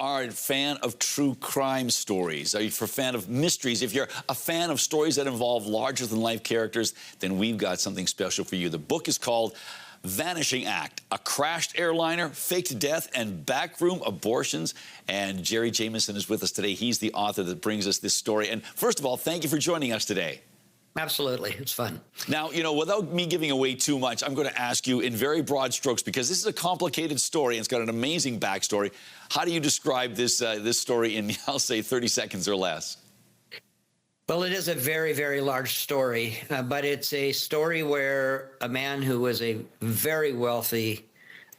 are a fan of true crime stories, if you're a fan of mysteries, if you're a fan of stories that involve larger-than-life characters, then we've got something special for you. The book is called Vanishing Act, a crashed airliner, faked death, and backroom abortions. And Jerry Jamison is with us today. He's the author that brings us this story. And first of all, thank you for joining us today. Absolutely. It's fun. Now, you know, without me giving away too much, I'm going to ask you in very broad strokes, because this is a complicated story and it's got an amazing backstory. How do you describe this story in, I'll say, 30 seconds or less? Well, it is a very, very large story, but it's a story where a man who was a very wealthy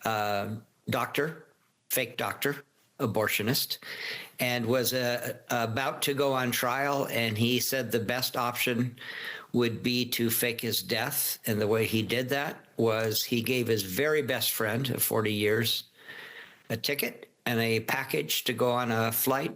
doctor, fake doctor, abortionist, and was about to go on trial, and he said the best option would be to fake his death. And the way he did that was he gave his very best friend of 40 years a ticket and a package to go on a flight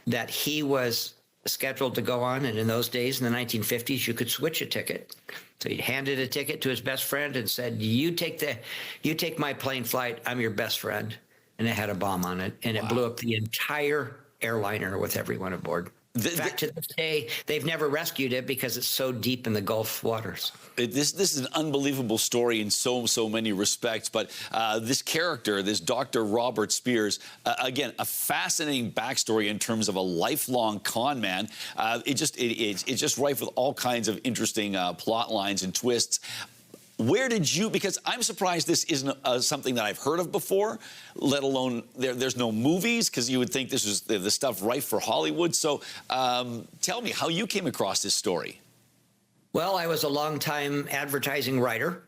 that he was scheduled to go on. And in those days, in the 1950s, you could switch a ticket. So he handed a ticket to his best friend and said, you take my plane flight, I'm your best friend. And it had a bomb on it, and it blew up the entire airliner with everyone aboard. In fact, to this day, they've never rescued it because it's so deep in the Gulf waters. This is an unbelievable story in so many respects. But this character, this Dr. Robert Spears, again, a fascinating backstory in terms of a lifelong con man. It's just rife with all kinds of interesting plot lines and twists. Where did you, because I'm surprised this isn't something that I've heard of before, let alone there's no movies, because you would think this was the stuff rife for Hollywood. So tell me how you came across this story. Well, I was a longtime advertising writer,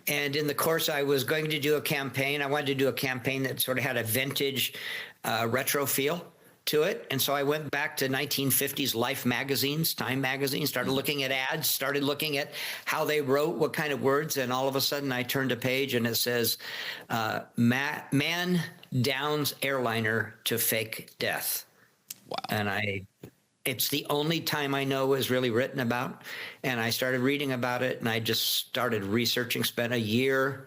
and in the course I was going to do a campaign. I wanted to do a campaign that sort of had a vintage retro feel to it. And so I went back to 1950s Life magazines, Time magazine, started looking at ads, started looking at how they wrote, what kind of words. And all of a sudden I turned a page and it says, man downs airliner to fake death. Wow. And it's the only time I know was really written about. And I started reading about it, and I just started researching, spent a year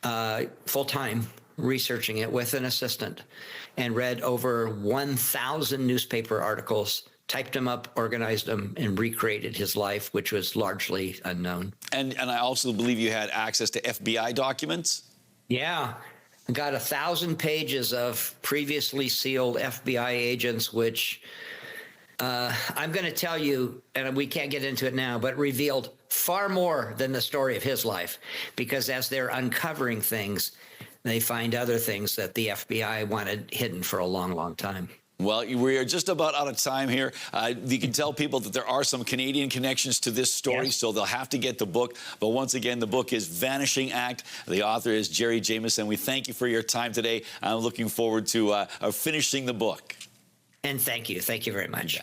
full time researching it with an assistant, and read over 1,000 newspaper articles, typed them up, organized them, and recreated his life, which was largely unknown. And I also believe you had access to FBI documents? Yeah. I got 1,000 pages of previously sealed FBI agents, which I'm going to tell you, and we can't get into it now, but revealed far more than the story of his life, because as they're uncovering things, they find other things that the FBI wanted hidden for a long, long time. Well, we are just about out of time here. You can tell people that there are some Canadian connections to this story, yes, so they'll have to get the book. But once again, the book is Vanishing Act. The author is Jerry Jamison. We thank you for your time today. I'm looking forward to finishing the book. And thank you. Thank you very much.